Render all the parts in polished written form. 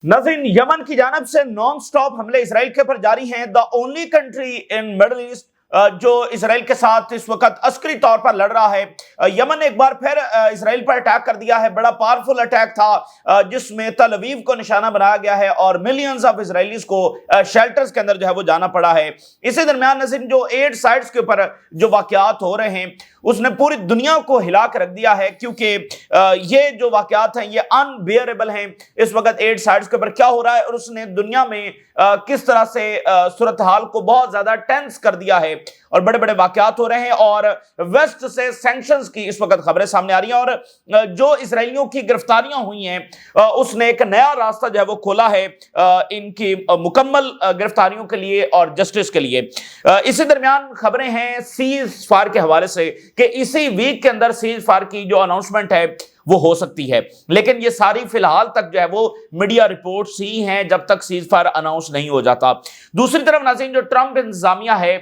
नाज़रीन, यमन की जानब से नॉन स्टॉप हमले इसराइल के ऊपर जारी हैं। The only country in middle east जो इसराइल के साथ इस वक्त अस्करी तौर पर लड़ रहा है। यमन ने एक बार फिर इसराइल पर अटैक कर दिया है। बड़ा पावरफुल अटैक था जिसमें तल अवीव को निशाना बनाया गया है और मिलियंस ऑफ इसराइलीज को शेल्टर्स के अंदर जो है वो जाना पड़ा है। इसी दरमियान नज़ीर जो 8 साइट्स के ऊपर जो वाकयात हो रहे हैं उसने पूरी दुनिया को हिला कर रख दिया है, क्योंकि ये जो वाकयात हैं ये अनबियरेबल हैं। इस वक्त 8 साइट्स के ऊपर क्या हो रहा है और उसने दुनिया में किस तरह से सूरत हाल को बहुत ज्यादा टेंस कर दिया है और बड़े बड़े वाकयात हो रहे हैं और वेस्ट से सैंक्शंस की इस वक्त खबरें सामने आ रही हैं। और जो इसराइलियों की गिरफ्तारियां हुई हैं उसने एक नया रास्ता जो है वो खोला है इनकी मुकम्मल गिरफ्तारियों के लिए और जस्टिस के लिए। इसी दरमियान खबरें हैं सीज फायर के हवाले से कि इसी वीक के अंदर सीज फायर की जो अनाउंसमेंट है वो हो सकती है, लेकिन ये सारी फिलहाल तक जो है वो मीडिया रिपोर्ट्स ही हैं जब तक सीज फायर अनाउंस नहीं हो जाता। दूसरी तरफ नाज़रीन जो ट्रंप इंतजामिया है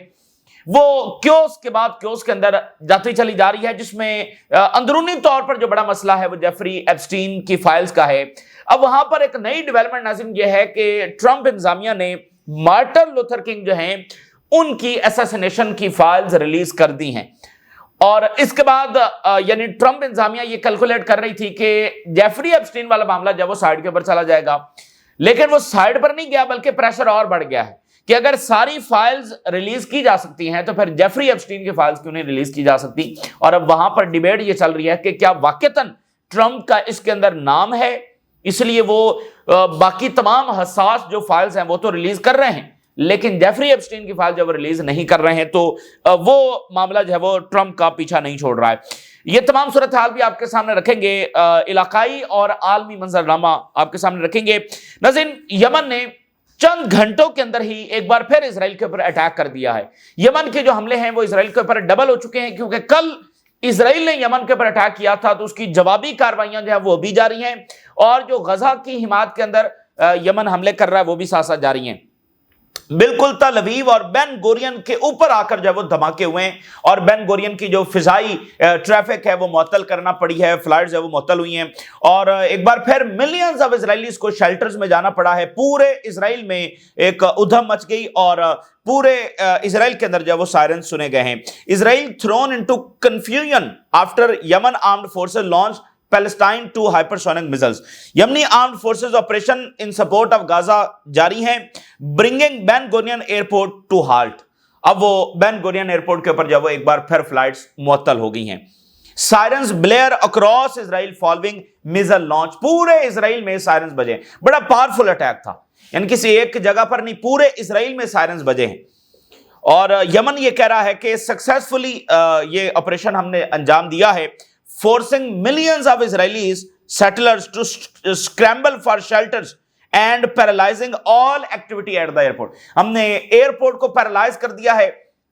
वो क्योस के बाद क्योस के अंदर जाती चली जा रही है, जिसमें अंदरूनी तौर पर जो बड़ा मसला है वो जेफरी एप्स्टीन की फाइल्स का है। अब वहां पर एक नई डेवलपमेंट नाज़रीन ये है कि ट्रंप इंतजामिया ने मार्टिन लूथर किंग जो हैं उनकी असैसिनेशन की फाइल्स रिलीज कर दी हैं और इसके बाद यानी ट्रंप इंतजामिया ये कैलकुलेट कर रही थी कि जेफरी एप्स्टीन वाला मामला जब वो साइड के ऊपर चला जाएगा, लेकिन वो साइड पर नहीं गया बल्कि प्रेशर और बढ़ गया है कि अगर सारी फाइल्स रिलीज की जा सकती हैं तो फिर जेफरी एप्स्टीन की फाइल्स क्यों नहीं रिलीज की जा सकती। और अब वहां पर डिबेट ये चल रही है कि क्या वाकईतन ट्रंप का इसके अंदर नाम है, इसलिए वो बाकी तमाम हसास जो फाइल्स हैं वो तो रिलीज कर रहे हैं, लेकिन जेफरी एप्स्टीन की फाइल जब रिलीज नहीं कर रहे हैं तो वो मामला जो है वो ट्रंप का पीछा नहीं छोड़ रहा है। ये तमाम सूरत हाल भी आपके सामने रखेंगे, इलाकाई और आलमी मंजरनामा आपके सामने रखेंगे। नाज़रीन, यमन ने चंद घंटों के अंदर ही एक बार फिर इसराइल के ऊपर अटैक कर दिया है। यमन के जो हमले हैं वो इसराइल के ऊपर डबल हो चुके हैं, क्योंकि कल इसराइल ने यमन के ऊपर अटैक किया था तो उसकी जवाबी कार्रवाइयां जो है वो भी जारी हैं और जो गजा की हिमायत के अंदर यमन हमले कर रहा है वो भी साथ साथ जारी हैं। बिल्कुल तल अवीव और बेन गोरियन के ऊपर आकर जो है वो धमाके हुए हैं और बेन गोरियन की जो फिजाई ट्रैफिक है वो मुअत्तल करना पड़ी है, फ्लाइट्स है वो मुअत्तल हुई हैं और एक बार फिर मिलियंस ऑफ इजरायलीज को शेल्टर्स में जाना पड़ा है। पूरे इसराइल में एक उधम मच गई और पूरे इसराइल के अंदर जो है वो सायरन सुने गए हैं। Israel thrown into confusion after Yemen armed forces launch Palestine 2 hypersonic missiles. Yemeni armed forces operation in support of Gaza जारी है, bringing Ben Gurion airport to halt. अब वो बेन गोरियन एयरपोर्ट के ऊपर जब वो एक बार फिर फ्लाइट्स मुअत्तल हो गई हैं। Sirens Blair across Israel following missile launch. पूरे इसराइल में सायरन्स बजे। बड़ा पावरफुल अटैक था, यानी किसी एक जगह पर नहीं, पूरे इसराइल में सायरन्स बजे हैं और यमन ये कह रहा है कि सक्सेसफुली ये ऑपरेशन हमने अंजाम दिया है, forcing millions of Israelis settlers to scramble for shelters and paralyzing all activity at the airport। हमने एयरपोर्ट को पैरालाइज कर दिया है,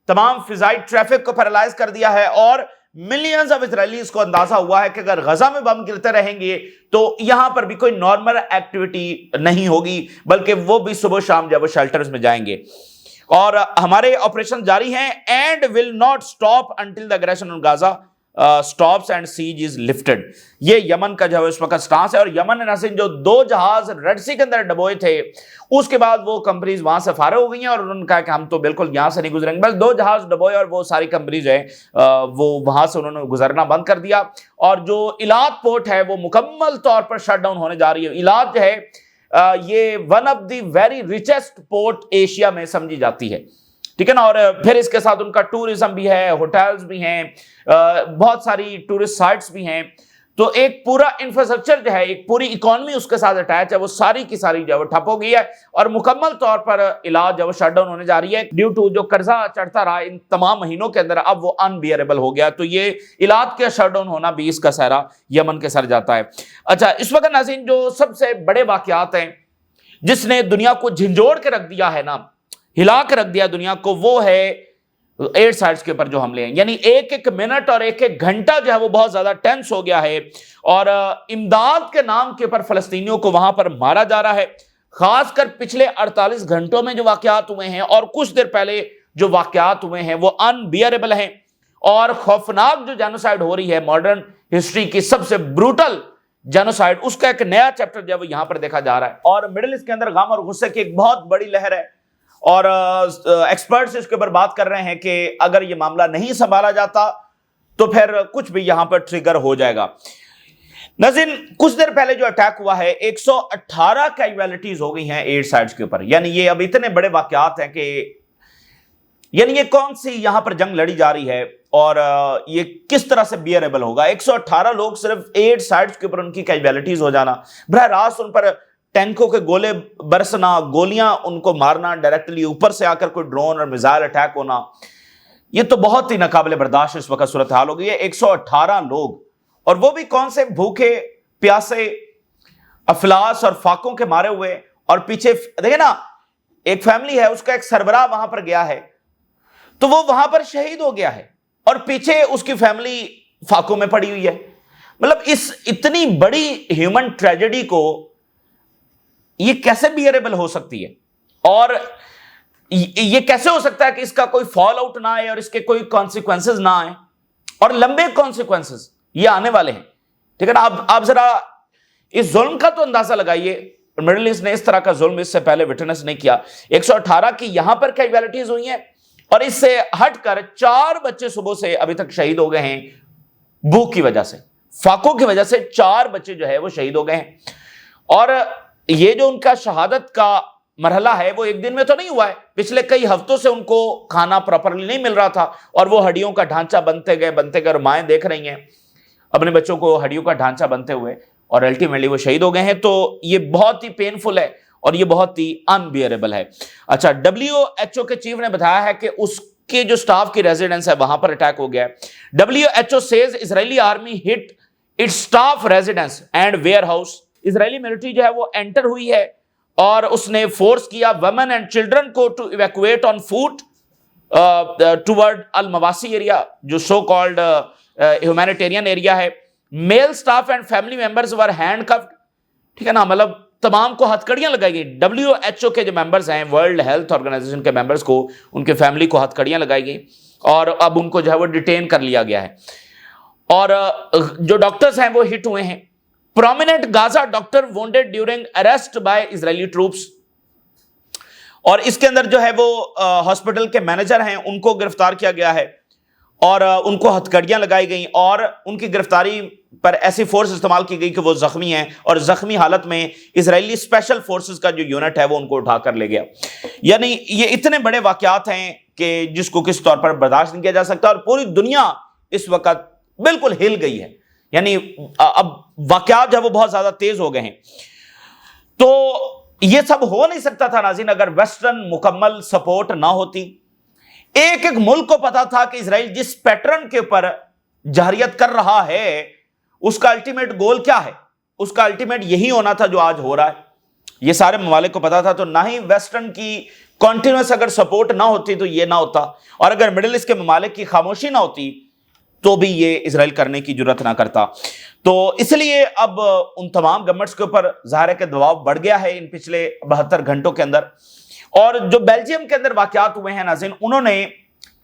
तमाम फिजाई ट्रैफिक को पैरालाइज कर दिया है और मिलियंस ऑफ इजरायलीज को अंदाजा हुआ है कि अगर गजा में बम गिरते रहेंगे तो यहां पर भी कोई नॉर्मल एक्टिविटी नहीं होगी, बल्कि वो भी सुबह शाम जब वो शेल्टर्स में जाएंगे। और हमारे ऑपरेशन जारी हैं and will not stop until the aggression on Gaza stops and siege is lifted. ये यमन का जो है इस वक्त स्टांस है और यमन ने नाज़रीन जो 2 जहाज रेड सी के अंदर डबोए थे उसके बाद वो कंपनीज वहां से फारिग हो गई हैं और उन्होंने कहा कि हम तो बिल्कुल यहां से नहीं गुजरेंगे। बस 2 जहाज डबोए और वो सारी कंपनीज है वो वहां से उन्होंने गुजरना बंद कर दिया और जो इलाद पोर्ट है वो मुकम्मल तौर पर शट डाउन होने जा रही है। इलाद जो है ये one of the very richest port Asia में समझी जाती है, ठीक है ना। और फिर इसके साथ उनका टूरिज्म भी है, होटल्स भी हैं, बहुत सारी टूरिस्ट साइट्स भी हैं, तो एक पूरा इंफ्रास्ट्रक्चर जो है, एक पूरी इकोनॉमी उसके साथ अटैच है, वो सारी की सारी जो है वो ठप हो गई है और मुकम्मल तौर पर इलाज जो है शटडाउन होने जा रही है ड्यू टू जो कर्जा चढ़ता रहा इन तमाम महीनों के अंदर, अब वो अनबियरेबल हो गया। तो ये इलाज के शटडाउन होना भी इसका सहरा यमन के सर जाता है। अच्छा, इस वक्त नाज़रीन जो सबसे बड़े वाकयात हैं जिसने दुनिया को झंझोड़ के रख दिया है ना, हिला के रख दिया दुनिया को, वो है 8 साइट्स के ऊपर जो हमले हैं। यानी एक एक मिनट और एक एक घंटा जो है वो बहुत ज्यादा टेंस हो गया है और इमदाद के नाम के ऊपर फलस्तीनियों को वहां पर मारा जा रहा है। खासकर पिछले 48 घंटों में जो वाकयात हुए हैं और कुछ देर पहले जो वाकयात हुए हैं वो अनबियरेबल हैं और खौफनाक जो जेनोसाइड हो रही है मॉडर्न हिस्ट्री की सबसे ब्रूटल जेनोसाइड, उसका एक नया चैप्टर जो है वो यहां पर देखा जा रहा है। और मिडिल ईस्ट के अंदर गम और गुस्से की एक बहुत बड़ी लहर है और एक्सपर्ट्स इसके ऊपर बात कर रहे हैं कि अगर ये मामला नहीं संभाला जाता तो फिर कुछ भी यहां पर ट्रिगर हो जाएगा। नाज़रीन, कुछ देर पहले जो अटैक हुआ है 118 कैजुअलिटीज हो गई हैं 8 साइड्स के ऊपर। यानी ये अब इतने बड़े वाकयात हैं कि यानी ये कौन सी यहां पर जंग लड़ी जा रही है और ये किस तरह से बियरेबल होगा। 118 लोग सिर्फ 8 साइड्स के ऊपर उनकी कैजुअलिटीज हो जाना, बरह रास्त उन पर टैंकों के गोले बरसना, गोलियां उनको मारना, डायरेक्टली ऊपर से आकर कोई ड्रोन और मिसाइल अटैक होना, ये तो बहुत ही नाकाबिले बर्दाश्त इस वक्त सूरत हाल हो गई है। 118 लोग, और वो भी कौन से भूखे प्यासे अफलास और फाकों के मारे हुए। और पीछे देखिए ना, एक फैमिली है, उसका एक सरबराह वहां पर गया है तो वो वहां पर शहीद हो गया है और पीछे उसकी फैमिली फाकों में पड़ी हुई है। मतलब इस इतनी बड़ी ह्यूमन ट्रेजेडी को ये कैसे बियरेबल हो सकती है और ये कैसे हो सकता है कि इसका कोई फॉल आउट ना आए और इसके कोई कॉन्सिक्वेंसेस ना आए, और लंबे कॉन्सिक्वेंसेस ये आने वाले हैं। ठीक है ना। आप जरा इस जुल्म का तो अंदाजा लगाइए, मिडिल ईस्ट ने इस तरह का जुल्म इससे पहले विटनेस नहीं किया। 118 की यहां पर कैजुअलिटीज हुई हैं और इससे हटकर 4 बच्चे सुबह से अभी तक शहीद हो गए हैं भूख की वजह से, फाकों की वजह से 4 बच्चे जो है वो शहीद हो गए हैं। और ये जो उनका शहादत का मरहला है वो एक दिन में तो नहीं हुआ है, पिछले कई हफ्तों से उनको खाना प्रॉपरली नहीं मिल रहा था और वो हड्डियों का ढांचा बनते गए और माएं देख रही हैं अपने बच्चों को हड्डियों का ढांचा बनते हुए और अल्टीमेटली वो शहीद हो गए हैं। तो ये बहुत ही पेनफुल है और ये बहुत ही अनबियरेबल है। अच्छा, WHO के चीफ ने बताया है कि उसके जो स्टाफ की रेजिडेंस है वहां पर अटैक हो गया है। WHO says Israeli army hit its staff residence and warehouse. Israeli military जो है वो एंटर हुई है और उसने फोर्स किया वुमेन एंड चिल्ड्रन को to evacuate on foot toward al Mawasi area, जो सो कॉल्ड ह्यूमैनिटेरियन एरिया है। Male staff and family members were handcuffed. ठीक है ना, मतलब तमाम को हथकड़ियां लगाई गई। WHO के जो मेंबर्स हैं, वर्ल्ड हेल्थ ऑर्गेनाइजेशन के मेंबर्स को, उनके फैमिली को हथकड़ियां लगाई गई और अब उनको जो है वो डिटेन कर लिया गया है। और जो डॉक्टर्स हैं वो हिट हुए हैं। Prominent Gaza doctor wounded during arrest by Israeli troops. और इसके अंदर जो है वो हॉस्पिटल के मैनेजर हैं उनको गिरफ्तार किया गया है और उनको हथकड़ियां लगाई गई और उनकी गिरफ्तारी पर ऐसी फोर्स इस्तेमाल की गई कि वो जख्मी हैं और जख्मी हालत में इजरायली स्पेशल फोर्सेस का जो यूनिट है वो उनको उठाकर ले गया। यानी ये इतने बड़े वाकयात हैं कि जिसको किस तौर पर बर्दाश्त नहीं किया जा सकता और पूरी दुनिया इस वक्त बिल्कुल हिल गई है। यानी अब वाकयात जो है वो बहुत ज्यादा तेज हो गए हैं। तो ये सब हो नहीं सकता था नाज़रीन अगर वेस्टर्न मुकम्मल सपोर्ट ना होती। एक एक मुल्क को पता था कि इजराइल जिस पैटर्न के ऊपर जहरियत कर रहा है उसका अल्टीमेट गोल क्या है, उसका अल्टीमेट यही होना था जो आज हो रहा है। ये सारे ममालिक को पता था। तो ना ही वेस्टर्न की कॉन्टिन्यूस अगर सपोर्ट ना होती तो ये ना होता, और अगर मिडिल ईस्ट के ममालिक की खामोशी ना होती तो भी ये इजराइल करने की जरूरत ना करता। तो इसलिए अब उन तमाम गवर्नमेंट्स के ऊपर ज़ाहिर है कि दबाव बढ़ गया है इन पिछले 72 घंटों के अंदर। और जो बेल्जियम के अंदर वाकयात हुए हैं नाज़रीन, उन्होंने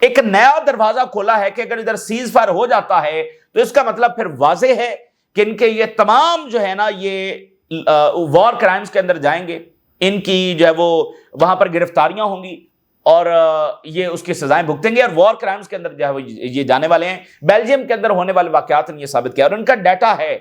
एक नया दरवाजा खोला है कि अगर इधर सीज फायर हो जाता है तो इसका मतलब फिर वाजे है कि इनके ये तमाम जो है ना ये वॉर क्राइम्स के अंदर जाएंगे, इनकी जो है वो वहां पर गिरफ्तारियां होंगी और ये उसकी सजाएं भुगतेंगे और वॉर क्राइम्स के अंदर जो है वो ये जाने वाले हैं। बेल्जियम के अंदर होने वाले वाकयात ने ये साबित किया और उनका डाटा है,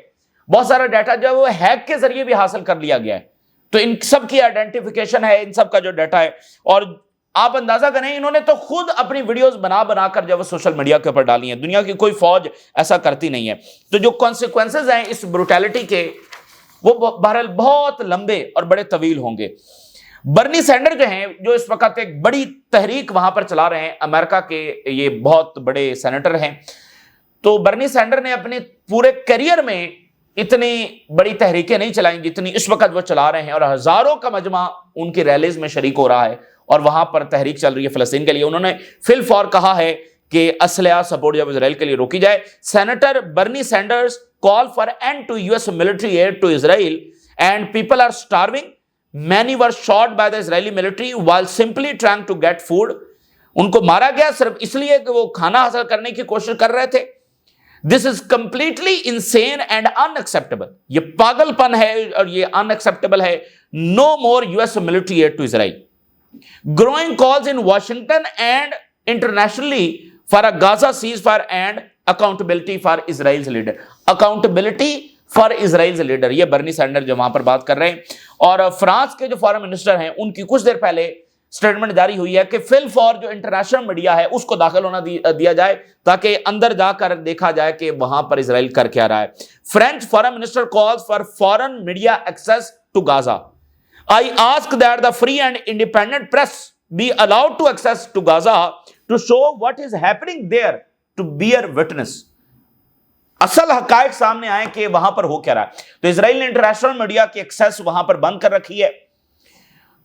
बहुत सारा डाटा जो है वो हैक के जरिए भी हासिल कर लिया गया है। तो इन सब की आइडेंटिफिकेशन है, इन सब का जो डाटा है। और आप अंदाजा करें, इन्होंने तो खुद अपनी वीडियोस बना बनाकर जो है सोशल मीडिया के ऊपर डाली हैं। दुनिया की कोई फौज ऐसा करती नहीं है। तो जो कॉन्सिक्वेंसेज हैं इस ब्रूटैलिटी के वो बहरहाल बहुत लंबे और बड़े तवील होंगे। बर्नी सैंडर जो हैं, जो इस वक्त एक बड़ी तहरीक वहां पर चला रहे हैं, अमेरिका के ये बहुत बड़े सेनेटर हैं। तो बर्नी सैंडर ने अपने पूरे करियर में इतनी बड़ी तहरीकें नहीं चलाई जितनी इस वक्त वो चला रहे हैं और हजारों का मजमा उनकी रैलीज में शरीक हो रहा है और वहां पर तहरीक चल रही है फिलिस्तीन के लिए। उन्होंने फिल फॉर कहा है कि असलहा सपोर्ट जब इजराइल के लिए रोकी जाए। Senator Bernie Sanders call for end to US military aid to Israel and people are starving, many were shot by the Israeli military while simply trying to get food. उनको मारा गया सिर्फ इसलिए कि वो खाना हासिल करने की कोशिश कर रहे थे। This is completely insane and unacceptable. ये पागलपन है और ये अनएक्सेप्टेबल है। No more US military aid to Israel. Growing calls in Washington and internationally for a Gaza ceasefire and accountability for Israel's leader. Accountability for Israel's leader, ये Bernie Sander जो वहां पर बात कर रहे हैं। और फ्रांस के जो फॉरेन मिनिस्टर हैं उनकी कुछ देर पहले स्टेटमेंट जारी हुई है कि फिल फॉर जो इंटरनेशनल मीडिया है उसको दाखिल होना दिया जाए ताकि अंदर जाकर देखा जाए कि वहां पर इजराइल कर क्या रहा है। French foreign minister calls for foreign media access to Gaza. I ask that the free and independent press be allowed to access to Gaza to show what is happening there to bear witness. असल हकायक सामने आए कि वहां पर हो क्या रहा है। तो इजराइल ने इंटरनेशनल मीडिया की एक्सेस वहां पर बंद कर रखी है।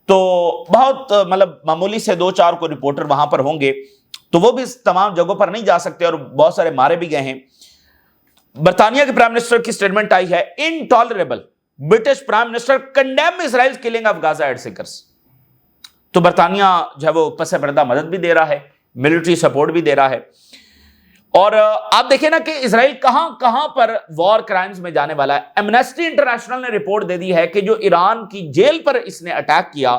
तो बहुत मतलब मामूली से 2-4 को रिपोर्टर वहां पर होंगे, तो वो भी इस तमाम जगहों पर नहीं जा सकते और बहुत सारे मारे भी गए हैं। बर्तानिया के प्राइम मिनिस्टर की स्टेटमेंट आई है, intolerable. British prime minister condemn Israel killing of Gaza aid seekers. तो बर्तानिया जो है वो पसे पर्दा मदद भी दे रहा है, मिलिट्री सपोर्ट भी दे रहा है। और आप देखें ना कि इजराइल कहां कहां पर वॉर क्राइम्स में जाने वाला है। एमनेस्टी इंटरनेशनल ने रिपोर्ट दे दी है कि जो ईरान की जेल पर इसने अटैक किया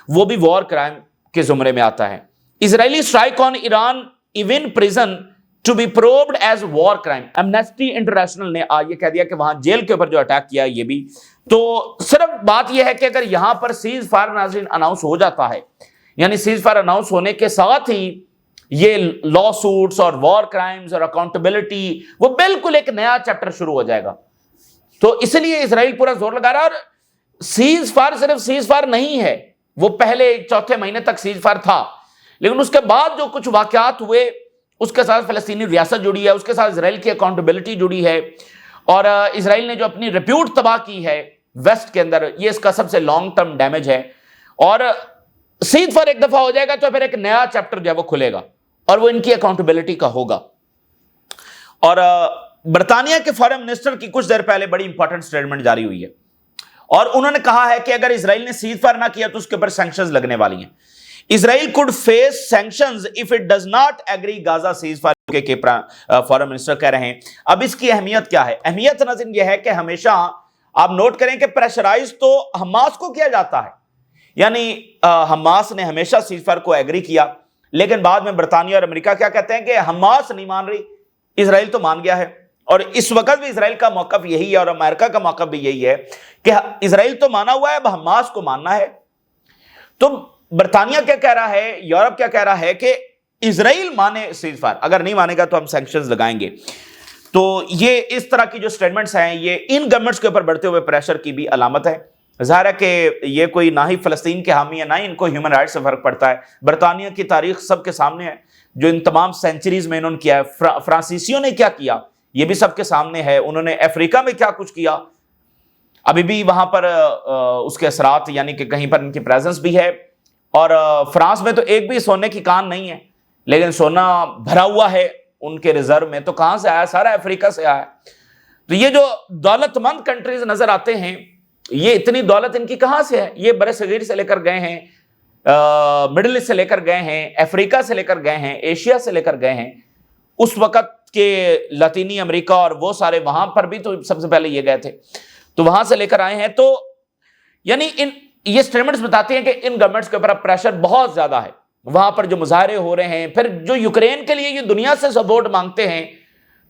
वो भी वॉर क्राइम के जुमरे में आता है। Israeli strike on Iran Evin prison to be probed as war crime. Amnesty International ने ये कह दिया कि वहां जेल के ऊपर जो अटैक किया ये भी। तो सिर्फ बात यह है कि अगर यहां पर सीज फायर नाज़रीन अनाउंस हो जाता है, यानी सीज फायर अनाउंस होने के साथ ही ये लॉ सूट्स और वॉर क्राइम्स और अकाउंटेबिलिटी, वो बिल्कुल एक नया चैप्टर शुरू हो जाएगा। तो इसलिए इजराइल पूरा जोर लगा रहा है। और सीज फायर सिर्फ सीज फायर नहीं है, वो पहले चौथे महीने तक सीज फायर था, लेकिन उसके बाद जो कुछ वाकयात हुए उसके साथ फलस्तीनी रियासत जुड़ी है, उसके साथ इजराइल की अकाउंटेबिलिटी जुड़ी है। और इजराइल ने जो अपनी रिप्यूट तबाह की है वेस्ट के अंदर, ये इसका सबसे लॉन्ग टर्म डैमेज है। और सीज फायर एक दफा हो जाएगा तो फिर एक नया चैप्टर जो है वो खुलेगा और वो इनकी अकाउंटेबिलिटी का होगा। और बर्तानिया के फॉरेन मिनिस्टर की कुछ देर पहले बड़ी इंपॉर्टेंट स्टेटमेंट जारी हुई है और उन्होंने कहा है कि अगर इजराइल ने सीज फायर ना किया तो उसके ऊपर सैंक्शंस लगने वाली हैं। Israel could face sanctions if it does not agree Gaza ceasefire के फॉरेन मिनिस्टर कह रहे हैं। अब इसकी अहमियत क्या है? अहमियत नज़र यह है कि हमेशा आप नोट करें कि प्रेशराइज तो हमास को किया जाता है, यानी हमास ने हमेशा सीज फायर को एग्री किया, लेकिन बाद में बर्तानिया और अमेरिका क्या कहते हैं कि हमास नहीं मान रही, इजराइल तो मान गया है। और इस वक्त भी इजराइल का मौकफ यही है और अमेरिका का मौकफ भी यही है कि इजराइल तो माना हुआ है, अब हमास को मानना है। तो बर्तानिया क्या कह रहा है, यूरोप क्या कह रहा है कि इजराइल माने सीज फायर, अगर नहीं मानेगा तो हम सैंक्शंस लगाएंगे। तो ये इस तरह की जो स्टेटमेंट्स हैं ये इन गवर्नमेंट्स के ऊपर बढ़ते हुए प्रेशर की भी अलामत है। ज़ाहिर है कि ये कोई ना ही फ़लस्तीन के हामी है ना ही इनको ह्यूमन राइट्स से फ़र्क पड़ता है। बरतानिया की तारीख सबके सामने है, जो इन तमाम सेंचुरीज़ में इन्होंने किया है। फ्रांसीसियों ने क्या किया ये भी सबके सामने है। उन्होंने अफ्रीका में क्या कुछ किया, अभी भी वहाँ पर उसके असरात यानी कि कहीं पर इनकी प्रेजेंस भी है। और फ्रांस में तो एक भी सोने की कान नहीं है, लेकिन सोना भरा हुआ है उनके रिजर्व में। तो कहाँ से आया? सारा अफ्रीका से आया। तो ये जो दौलतमंद कंट्रीज नज़र आते हैं, ये इतनी दौलत इनकी कहां से है? ये बड़े सगीर से लेकर गए हैं, मिडिल ईस्ट से लेकर गए हैं, अफ्रीका से लेकर गए हैं, एशिया से लेकर गए हैं। उस वक्त के लतीनी अमेरिका और वो सारे वहां पर भी तो सबसे पहले ये गए थे, तो वहां से लेकर आए हैं। तो यानी ये स्टेटमेंट्स बताते हैं कि इन गवर्नमेंट्स के ऊपर प्रेशर बहुत ज्यादा है। वहां पर जो मुजाहरे हो रहे हैं, फिर जो यूक्रेन के लिए ये दुनिया से सपोर्ट मांगते हैं,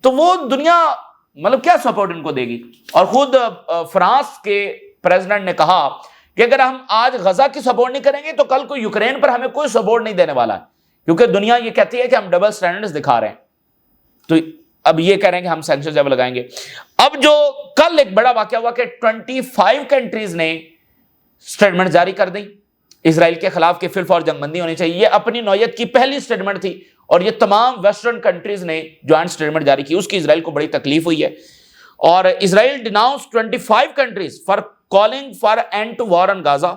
तो वो दुनिया मतलब क्या सपोर्ट इनको देगी? और खुद फ्रांस के प्रेसिडेंट ने कहा कि अगर हम आज गजा की सपोर्ट नहीं करेंगे तो कल को यूक्रेन पर हमें कोई सपोर्ट नहीं देने वाला है, क्योंकि दुनिया ये कहती है कि हम डबल स्टैंडर्ड्स दिखा रहे हैं। तो अब ये कह रहे हैं कि हम सैंक्शंस जब लगाएंगे। अब जो कल एक बड़ा वाकया हुआ कि 25 कंट्रीज ने स्टेटमेंट जारी कर दी इजराइल के खिलाफ कि फिल फॉर जंगबंदी होनी चाहिए। ये अपनी नौयत की पहली स्टेटमेंट थी और ये तमाम वेस्टर्न कंट्रीज ने ज्वाइंट स्टेटमेंट जारी की, उसकी इजराइल को बड़ी तकलीफ हुई है। और Israel denounce 25 countries for calling for end to war on Gaza.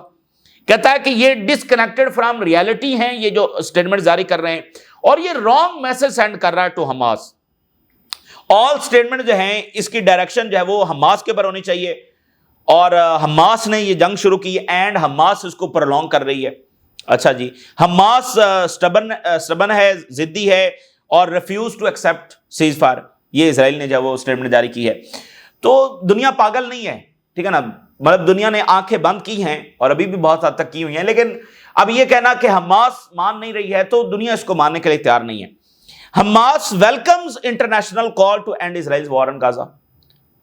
कहता है कि ये डिसकनेक्टेड फ्रॉम रियलिटी हैं ये जो स्टेटमेंट जारी कर रहे हैं, और ये रॉन्ग मैसेज सेंड कर रहा है टू हमास। ऑल स्टेटमेंट जो हैं इसकी डायरेक्शन जो है वो हमास के ऊपर होनी चाहिए, और हमास ने ये जंग शुरू की एंड हमास इसको प्रोलॉन्ग कर रही है। अच्छा जी, हमास स्टबन है, जिद्दी है और refuse to accept ceasefire. یہ اسرائیل نے جو وہ اسٹیٹمنٹ جاری کی ہے. تو دنیا پاگل نہیں ہے, ٹھیک ہے نا, مطلب دنیا نے آنکھیں بند کی ہیں اور ابھی بھی بہت حد تک کی ہوئی ہیں, لیکن اب یہ کہنا کہ حماس مان نہیں رہی ہے تو دنیا اس کو ماننے کے لیے تیار نہیں ہے. Hamas welcomes international call to end Israel war on Gaza.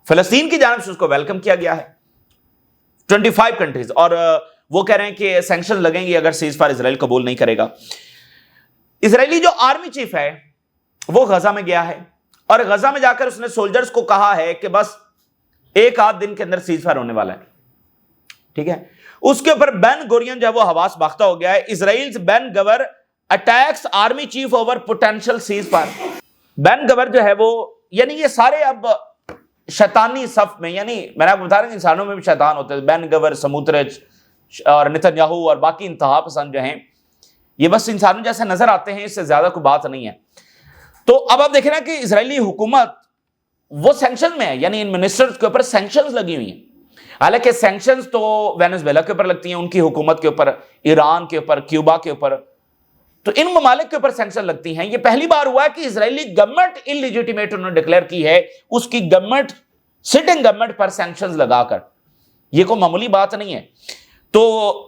فلسطین کی جانب سے اس کو ویلکم کیا گیا ہے 25 کنٹریز, اور وہ کہہ رہے ہیں کہ سینکشن لگیں گے اگر سیز فائر اسرائیل قبول نہیں کرے گا. اسرائیلی جو آرمی چیف ہے وہ غزہ میں گیا ہے اور غزہ میں جا کر اس نے سولجرز کو کہا ہے کہ بس ایک آدھ دن کے اندر سیز فائر ہونے والا ہے, ٹھیک ہے. اس کے اوپر بین گورین جو ہے وہ حواس باختہ ہو گیا ہے. Israel Ben Gvir attacks army chief over potential ceasefire. Ben Gvir جو ہے وہ, یعنی یہ سارے اب شیطانی صف میں, یعنی میں نے آپ کو بتا رہا ہوں انسانوں میں بھی شیطان ہوتے ہیں. بین گور, سموترچ اور نتن یاہو اور باقی انتہا پسند جو ہیں, یہ بس انسانوں جیسے نظر آتے ہیں, اس سے زیادہ کوئی بات نہیں ہے. تو اب آپ دیکھیں نا کہ اسرائیلی حکومت وہ سینکشن میں ہے, یعنی ان منسٹرز کے اوپر سینکشنز لگی ہوئی ہیں. حالانکہ سینکشنز تو وینزویلا کے اوپر لگتی ہیں, ان کی حکومت کے اوپر, ایران کے اوپر, کیوبا کے اوپر, تو ان ممالک کے اوپر سینکشن لگتی ہیں. یہ پہلی بار ہوا ہے کہ اسرائیلی گورنمنٹ انلیجیٹیمیٹ انہوں نے ڈکلیئر کی ہے, اس کی گورنمنٹ, سٹنگ گورنمنٹ پر سینکشنز لگا کر. یہ کوئی معمولی بات نہیں ہے. تو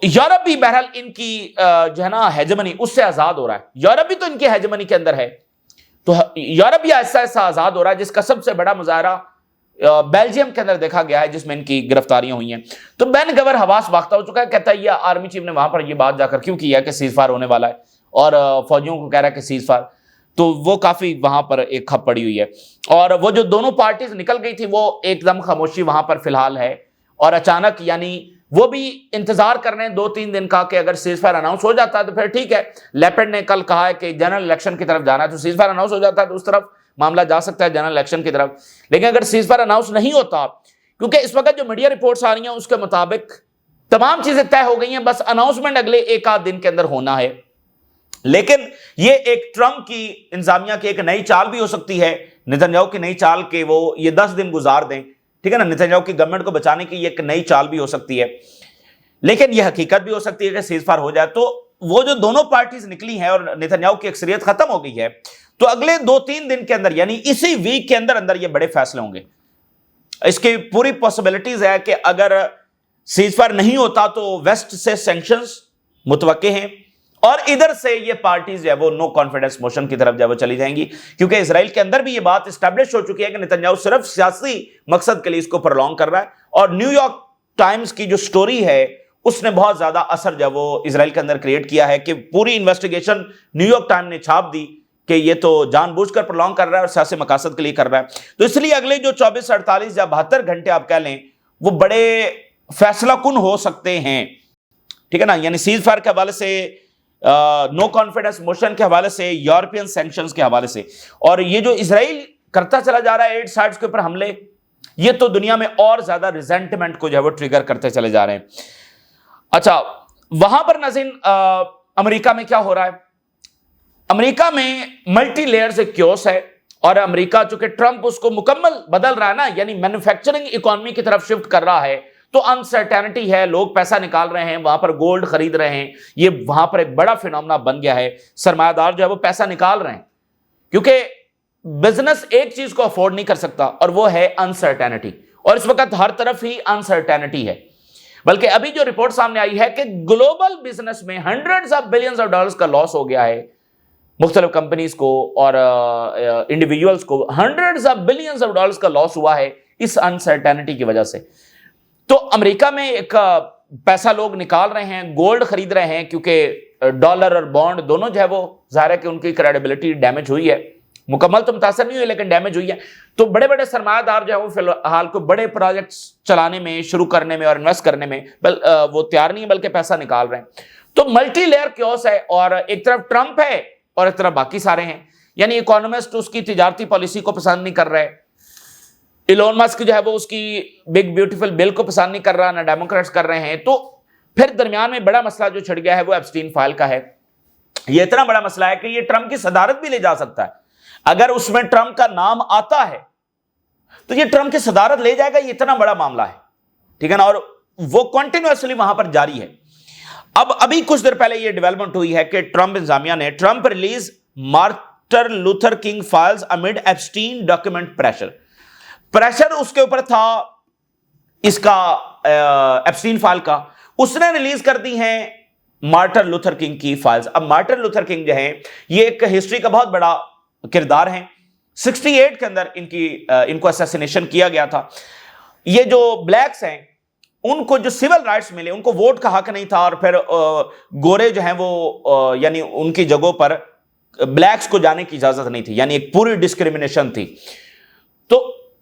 یورپ بھی بہرحال ان کی جو ہے نا ہیجمنی, اس سے آزاد ہو رہا ہے. یورپ بھی تو ان کی ہیجمنی کے اندر ہے, تو یورپ بھی ایسا ایسا آزاد ہو رہا ہے, جس کا سب سے بڑا مظاہرہ بیلجیم کے اندر دیکھا گیا ہے, جس میں ان کی گرفتاریاں ہوئی ہیں. تو بین گور حواس باختہ ہو چکا ہے, کہتا ہے یہ آرمی چیف نے وہاں پر یہ بات جا کر کیوں کیا کہ سیز فائر ہونے والا ہے, اور فوجیوں کو کہہ رہا ہے کہ سیز فائر. تو وہ کافی وہاں پر ایک کھپ پڑی ہوئی ہے. اور وہ جو دونوں پارٹیز نکل گئی تھی وہ ایک دم خاموشی وہاں پر فی الحال ہے, اور اچانک یعنی وہ بھی انتظار کر رہے ہیں 2-3 دن کا کہ اگر سیز فائر اناؤنس ہو جاتا ہے تو پھر ٹھیک ہے. لیپڈ نے کل کہا ہے کہ جنرل الیکشن کی طرف جانا ہے, تو سیز فائر اناؤنس ہو جاتا ہے تو اس طرف معاملہ جا سکتا ہے جنرل الیکشن کی طرف. لیکن اگر سیز فائر اناؤنس نہیں ہوتا, کیونکہ اس وقت جو میڈیا رپورٹس آ رہی ہیں اس کے مطابق تمام چیزیں طے ہو گئی ہیں, بس اناؤنسمنٹ اگلے ایک آدھ دن کے اندر ہونا ہے. لیکن یہ ایک ٹرمپ کی انتظامیہ کی ایک نئی چال بھی ہو سکتی ہے, نتن یاہو کی نئی چال کہ وہ یہ 10 دن گزار دیں, ٹھیک ہے نا. نتن یاہو کی گورنمنٹ کو بچانے کی یہ ایک نئی چال بھی ہو سکتی ہے, لیکن یہ حقیقت بھی ہو سکتی ہے کہ سیز فائر ہو جائے. تو وہ جو دونوں پارٹیز نکلی ہیں اور نتن یاہو کی اکثریت ختم ہو گئی ہے, تو اگلے 2-3 دن کے اندر, یعنی اسی ویک کے اندر اندر یہ بڑے فیصلے ہوں گے. اس کی پوری پاسبلٹیز ہے کہ اگر سیز فائر نہیں ہوتا تو ویسٹ سے سینکشنز متوقع ہیں, اور ادھر سے یہ پارٹیز جو ہے وہ نو کانفیڈنس موشن کی طرف جو ہے وہ چلی جائیں گی, کیونکہ اسرائیل کے اندر بھی یہ بات اسٹیبلش ہو چکی ہے کہ نتن یاہو صرف سیاسی مقصد کے لیے اس کو پرولونگ کر رہا ہے. اور نیو یارک ٹائمز کی جو سٹوری ہے اس نے بہت زیادہ اثر جو ہے وہ اسرائیل کے اندر کریٹ کیا ہے, کہ پوری انویسٹیگیشن نیو یارک ٹائم نے چھاپ دی کہ یہ تو جان بوجھ کر پرولونگ کر رہا ہے اور سیاسی مقاصد کے لیے کر رہا ہے. تو اس لیے اگلے جو 24-48 یا 72 گھنٹے آپ کہہ لیں وہ بڑے فیصلہ کن ہو سکتے ہیں, ٹھیک ہے نا. یعنی سیز فائر کے حوالے سے, نو کانفیڈنس موشن کے حوالے سے, یورپین سینکشنز کے حوالے سے, اور یہ جو اسرائیل کرتا چلا جا رہا ہے 8 سائٹس کے اوپر حملے, یہ تو دنیا میں اور زیادہ ریزنٹمنٹ کو جو ہے وہ ٹریگر کرتے چلے جا رہے ہیں. اچھا, وہاں پر ناظرین امریکہ میں کیا ہو رہا ہے؟ امریکہ میں ملٹی لیئرز ایک کیوس ہے, اور امریکہ چونکہ ٹرمپ اس کو مکمل بدل رہا ہے نا, یعنی مینوفیکچرنگ اکانومی کی طرف شفٹ کر رہا ہے, تو انسرٹینٹی ہے, لوگ پیسہ نکال رہے ہیں, وہاں پر گولڈ خرید رہے ہیں, یہ وہاں پر ایک بڑا فینومنا بن گیا ہے. سرمایہ دار جو ہے وہ پیسہ نکال رہے ہیں, کیونکہ بزنس ایک چیز کو افورڈ نہیں کر سکتا, اور وہ ہے انسرٹینٹی. اور اس وقت ہر طرف ہی انسرٹینٹی ہے. بلکہ ابھی جو رپورٹ سامنے آئی ہے کہ گلوبل بزنس میں hundreds of billions of dollars کا لاس ہو گیا ہے, مختلف کمپنیز کو اور انڈیویجولز کو hundreds of billions of dollars کا لاس ہوا ہے اس انسرٹینٹی کی وجہ سے. تو امریکہ میں ایک پیسہ لوگ نکال رہے ہیں, گولڈ خرید رہے ہیں, کیونکہ ڈالر اور بانڈ دونوں جو ہے وہ ظاہر ہے کہ ان کی کریڈیبلٹی ڈیمیج ہوئی ہے, مکمل تو متاثر نہیں ہوئی لیکن ڈیمیج ہوئی ہے. تو بڑے بڑے سرمایہ دار جو ہے وہ فی الحال کو بڑے پروجیکٹس چلانے میں, شروع کرنے میں اور انویسٹ کرنے میں وہ تیار نہیں ہے, بلکہ پیسہ نکال رہے ہیں. تو ملٹی لیئر کیوس ہے, اور ایک طرف ٹرمپ ہے اور ایک طرف باقی سارے ہیں. یعنی اکانومسٹ اس کی تجارتی پالیسی کو پسند نہیں کر رہے, ایلون مسک جو ہے وہ اس کی بگ بیوٹیفل بل کو پسند نہیں کر رہا, نہ ڈیموکریٹس کر رہے ہیں. تو پھر درمیان میں بڑا مسئلہ جو چھڑ گیا ہے وہ ایپسٹین فائل کا ہے. یہ اتنا بڑا مسئلہ ہے کہ یہ ٹرمپ کی صدارت بھی لے جا سکتا ہے. اگر اس میں ٹرمپ کا نام آتا ہے تو یہ ٹرمپ کی صدارت لے جائے گا. یہ اتنا بڑا معاملہ ہے, ٹھیک ہے نا, اور وہ کنٹینیوسلی وہاں پر جاری ہے. اب ابھی کچھ دیر پہلے یہ ڈیولپمنٹ ہوئی ہے کہ ٹرمپ انتظامیہ نے, Trump release Martin Luther king files amid Epstein document pressure उसके ऊपर था, इसका एप्स्टीन फाइल का, उसने रिलीज कर दी हैं मार्टिन लूथर किंग की फाइल्स। अब मार्टिन लूथर किंग जो है ये एक हिस्ट्री का बहुत बड़ा किरदार है। 68 के अंदर इनको असैसिनेशन किया गया था। ये जो ब्लैक्स हैं उनको जो सिविल राइट्स मिले, उनको वोट का हक नहीं था, और फिर गोरे जो हैं वो यानी उनकी जगहों पर ब्लैक्स को जाने की इजाजत नहीं थी, यानी एक पूरी डिस्क्रिमिनेशन थी। तो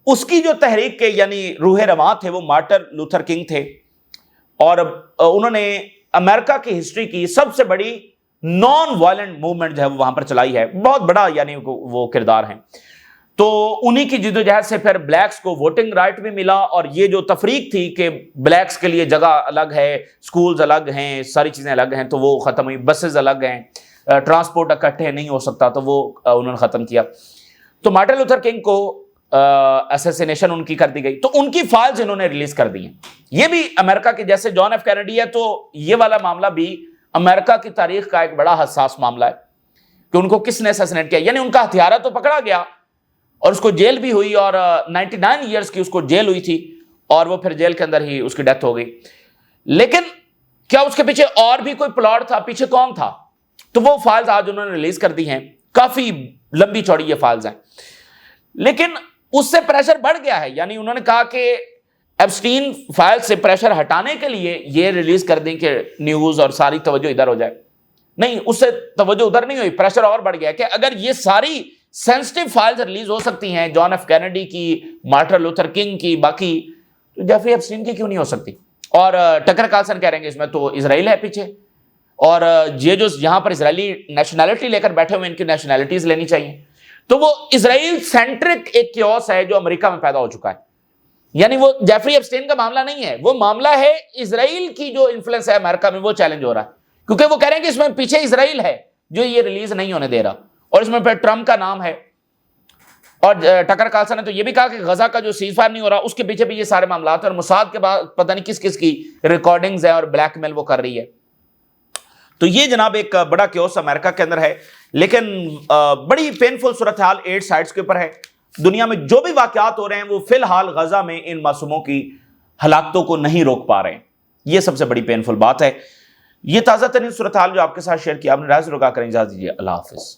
उसकी जो तहरीक के यानी रूहे रवां थे वो मार्टिन लूथर किंग थे, और उन्होंने अमेरिका की हिस्ट्री की सबसे बड़ी नॉन वायलेंट मूवमेंट जो है वो वहां पर चलाई है। बहुत बड़ा यानी वो किरदार है। तो उन्हीं की जिद्दोजहद से फिर ब्लैक्स को वोटिंग राइट भी मिला, और ये जो तफरीक थी कि ब्लैक्स के लिए जगह अलग है, स्कूल्स अलग हैं, सारी चीजें अलग हैं, तो वो खत्म हुई। बसेस अलग हैं, ट्रांसपोर्ट इकट्ठे नहीं हो सकता, तो वो उन्होंने खत्म किया। तो मार्टिन लूथर किंग को असैसिनेशन उनकी कर दी गई, तो उनकी फाइल्स इन्होंने रिलीज कर दी हैं। ये भी अमेरिका के जैसे जॉन एफ कैनेडी है, तो ये वाला मामला भी अमेरिका की तारीख का एक बड़ा हसास मामला है कि उनको किसने असैसिनेट किया। यानी उनका हथियारा तो पकड़ा गया और उसको जेल भी हुई, और 99 ईयर्स की उसको जेल हुई थी, और वो फिर जेल के अंदर ही उसकी डेथ हो गई। लेकिन क्या उसके पीछे और भी कोई प्लॉट था, पीछे कौन था? तो वो फाइल्स आज उन्होंने रिलीज कर दी हैं। काफी लंबी चौड़ी ये फाइल्स हैं, लेकिन उससे प्रेशर बढ़ गया है। यानी उन्होंने कहा कि एप्स्टीन फाइल से प्रेशर हटाने के लिए ये रिलीज कर दें कि न्यूज और सारी तवज्जो इधर हो जाए। नहीं, उससे तवज्जो उधर नहीं हुई, प्रेशर और बढ़ गया कि अगर ये सारी सेंसिटिव फाइल्स रिलीज हो सकती हैं, जॉन एफ कैनेडी की, मार्टिन लूथर किंग की, बाकी, तो जेफरी एप्स्टीन की क्यों नहीं हो सकती? और टकर कार्लसन कह रहे हैं इसमें तो इजराइल है पीछे, और ये जो यहां पर इजरायली नेशनैलिटी लेकर बैठे हुए, इनकी नेशनैलिटीज लेनी चाहिए। तो वो इजराइल सेंट्रिक एक क्योस है जो अमेरिका में पैदा हो चुका है। यानी वो जेफरी एप्स्टीन का मामला नहीं है, वो मामला है इजराइल की जो इन्फ्लुएंस है अमेरिका में, वो चैलेंज हो रहा है। क्योंकि वो कह रहे हैं कि इसमें पीछे इजराइल है जो ये रिलीज नहीं होने दे रहा, और इसमें फिर ट्रंप का नाम है। और टकर कार्लसन ने तो ये भी कहा कि गजा का जो सीज फायर नहीं हो रहा, उसके पीछे भी ये सारे मामला है, और मुसाद के बाद पता नहीं किस किस की रिकॉर्डिंग्स है और ब्लैकमेल वो कर रही है। तो ये जनाब एक बड़ा क्योस अमेरिका के अंदर है। लेकिन बड़ी पेनफुल सूरत हाल 8 साइड्स के ऊपर है। दुनिया में जो भी वाकयात हो रहे हैं वो फिलहाल गजा में इन मासूमों की हलाकतों को नहीं रोक पा रहे हैं। ये सबसे बड़ी पेनफुल बात है। ये ताज़ा तरीन सूरत हाल जो आपके साथ शेयर किया, आपने राज रुका करें। इजाज़त दीजिए, अल्लाह हाफिज़।